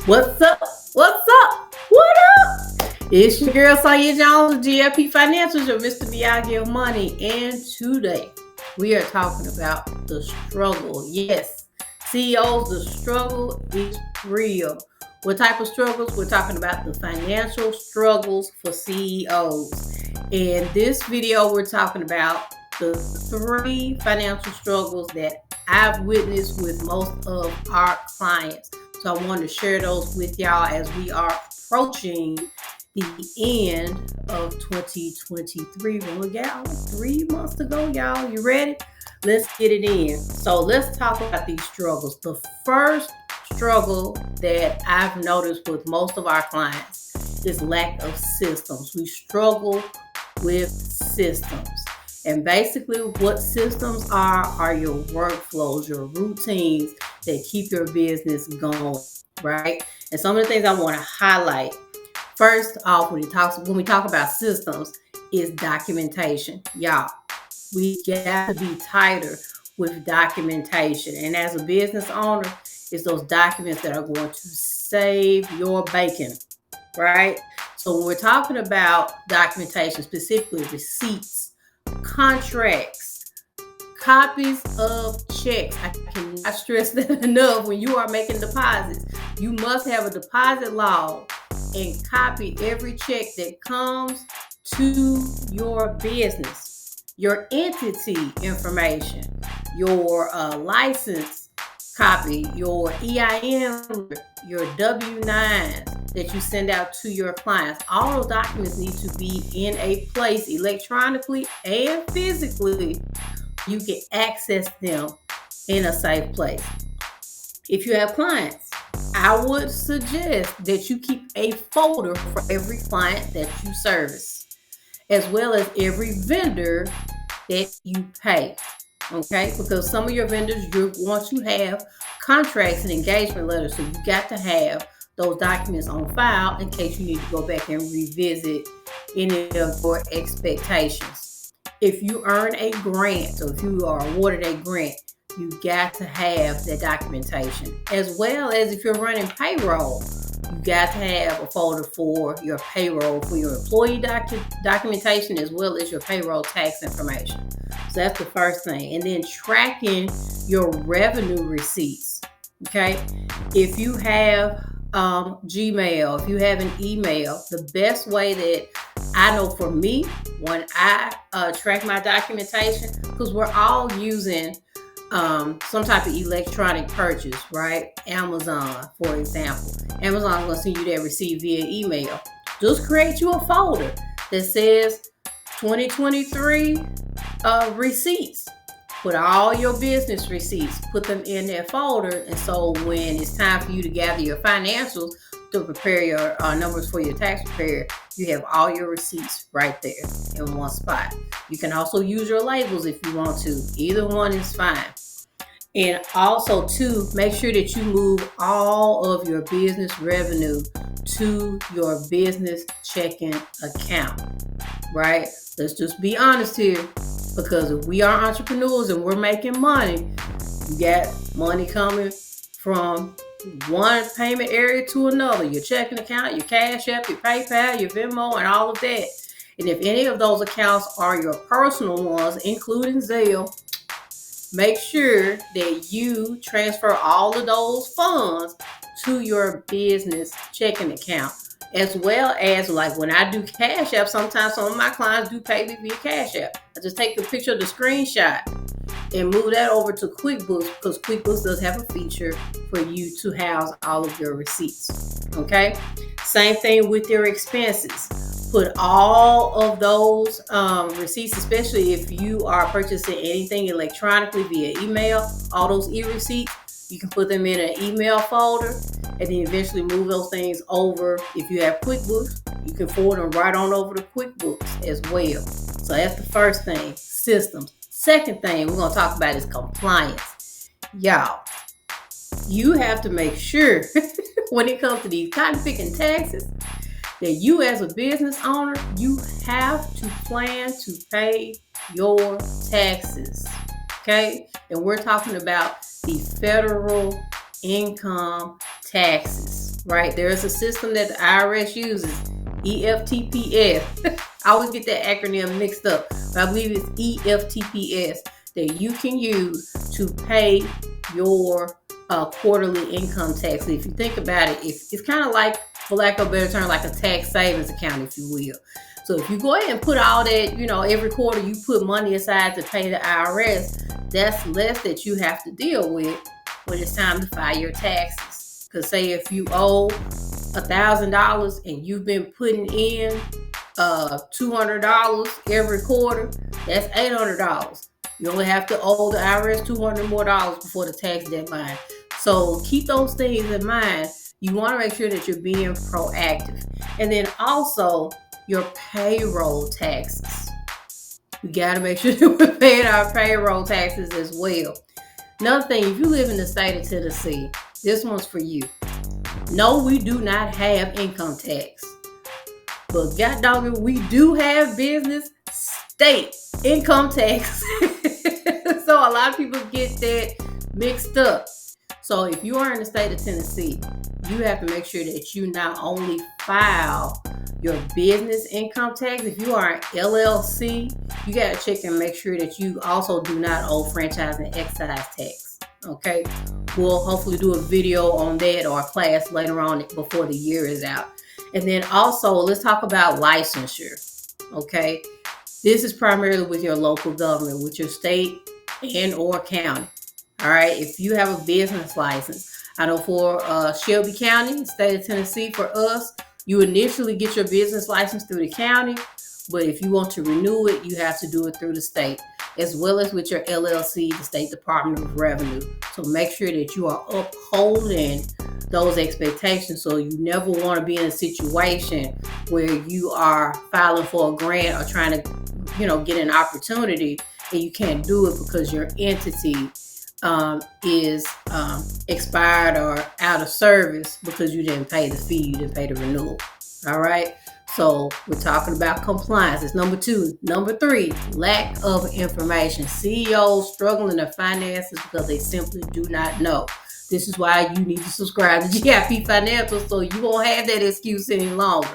What's up? What's up? What up? It's your girl Sonya Jones, GFP Financials, your Mr. Miyagi of Money. And today we are talking about the struggle. Yes, CEOs, the struggle is real. What type of struggles? We're talking about the financial struggles for CEOs. In this video, we're talking about the 3 financial struggles that I've witnessed with most of our clients. So I wanted to share those with y'all as we are approaching the end of 2023. Well, y'all, 3 months to go, y'all. You ready? Let's get it in. So let's talk about these struggles. The first struggle that I've noticed with most of our clients is lack of systems. We struggle with systems. And basically what systems are your workflows, your routines that keep your business going, right? And some of the things I want to highlight, first off, when we talk about systems, is documentation. Y'all, we got to be tighter with documentation. And as a business owner, it's those documents that are going to save your bacon, right? So when we're talking about documentation, specifically receipts, contracts, copies of checks. I cannot stress that enough. When you are making deposits, you must have a deposit log and copy every check that comes to your business, your entity information, your license copy, your EIN, your W-9s that you send out to your clients. All those documents need to be in a place electronically and physically. You can access them in a safe place. If you have clients, I would suggest that you keep a folder for every client that you service, as well as every vendor that you pay. Okay, because some of your vendors, you want to have contracts and engagement letters, so you got to have those documents on file in case you need to go back and revisit any of your expectations. If you earn a grant, or if you are awarded a grant, you got to have that documentation. As well as if you're running payroll, you got to have a folder for your payroll, for your employee documentation, as well as your payroll tax information. So that's the first thing. And then tracking your revenue receipts. Okay. If you have Gmail, if you have an email, the best way that I know for me, when I track my documentation, because we're all using some type of electronic purchase, right? Amazon, for example. Amazon's going to send you that receipt via email. Just create you a folder that says 2023 receipts. Put all your business receipts, put them in that folder. And so when it's time for you to gather your financials to prepare your numbers for your tax preparer, you have all your receipts right there in one spot. You can also use your labels if you want to. Either one is fine. And also, too, make sure that you move all of your business revenue to your business checking account, right? Let's just be honest here, because if we are entrepreneurs and we're making money, you got money coming from one payment area to another, your checking account, your Cash App, your PayPal, your Venmo, and all of that. And if any of those accounts are your personal ones, including Zelle, make sure that you transfer all of those funds to your business checking account. As well as, like when I do Cash App, sometimes some of my clients do pay me via Cash App. I just take a picture of the screenshot and move that over to QuickBooks, because QuickBooks does have a feature for you to house all of your receipts. Okay? Same thing with your expenses. Put all of those receipts, especially if you are purchasing anything electronically via email, all those e-receipts, you can put them in an email folder and then eventually move those things over. If you have QuickBooks, you can forward them right on over to QuickBooks as well. So that's the first thing, systems. Second thing we're going to talk about is compliance. Y'all, you have to make sure when it comes to these cotton picking taxes that you as a business owner, you have to plan to pay your taxes. Okay? And we're talking about the federal income taxes, right? There is a system that the IRS uses, EFTPS. I always get that acronym mixed up, but I believe it's EFTPS that you can use to pay your quarterly income tax. If you think about it, it's kind of like, for lack of a better term, like a tax savings account, if you will. So if you go ahead and put all that, every quarter you put money aside to pay the IRS, that's less that you have to deal with when it's time to file your taxes. Because say if you owe $1,000 and you've been putting in $200 every quarter, that's $800. You only have to owe the IRS $200 more before the tax deadline. So keep those things in mind. You want to make sure that you're being proactive. And then also your payroll taxes. We got to make sure that we're paying our payroll taxes as well. Another thing, if you live in the state of Tennessee, this one's for you. No, we do not have income tax. But god dog it, we do have business state income tax. So a lot of people get that mixed up. So if you are in the state of Tennessee, you have to make sure that you not only file your business income tax. If you are an LLC, you got to check and make sure that you also do not owe franchise and excise tax. Okay, we'll hopefully do a video on that or a class later on before the year is out. And then also let's talk about licensure. Okay, this is primarily with your local government, with your state and or county. All right, if you have a business license, I know for Shelby County, state of Tennessee, for us, you initially get your business license through the county, but if you want to renew it, you have to do it through the state, as well as with your LLC, the State Department of Revenue. So make sure that you are upholding those expectations, so you never want to be in a situation where you are filing for a grant or trying to, get an opportunity and you can't do it because your entity is expired or out of service because you didn't pay the fee, you didn't pay the renewal. All right. So we're talking about compliance. It's number 2. Number 3, lack of information. CEOs struggling their finances because they simply do not know. This is why you need to subscribe to GIP Financial so you won't have that excuse any longer.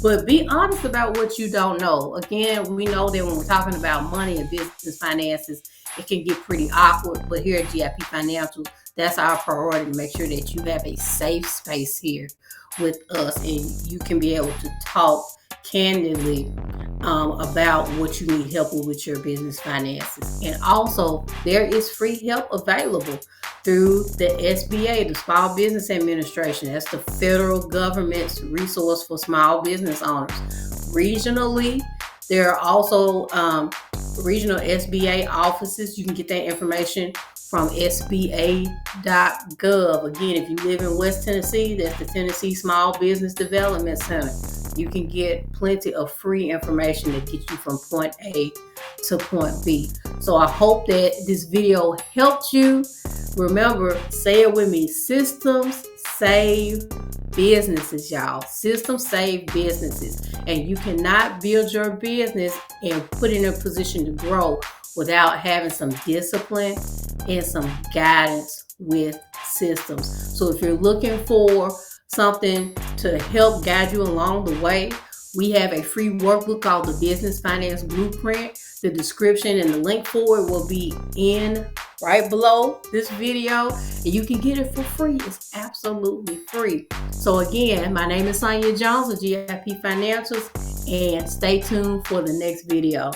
But be honest about what you don't know. Again, we know that when we're talking about money and business finances, it can get pretty awkward. But here at GIP Financial, that's our priority, to make sure that you have a safe space here with us and you can be able to talk candidly about what you need help with your business finances. And also, there is free help available through the SBA, the Small Business Administration. That's the federal government's resource for small business owners. Regionally, there are also regional SBA offices. You can get that information from SBA.gov. Again, if you live in West Tennessee, that's the Tennessee Small Business Development Center. You can get plenty of free information that gets you from point A to point B. So I hope that this video helped you. Remember, say it with me, systems save businesses, y'all. Systems save businesses. And you cannot build your business and put it in a position to grow without having some discipline and some guidance with systems. So if you're looking for something to help guide you along the way, we have a free workbook called the Business Finance Blueprint. The description and the link for it will be in right below this video, and you can get it for free. It's absolutely free. So again, my name is Sonia Jones of GIP Financials, and stay tuned for the next video.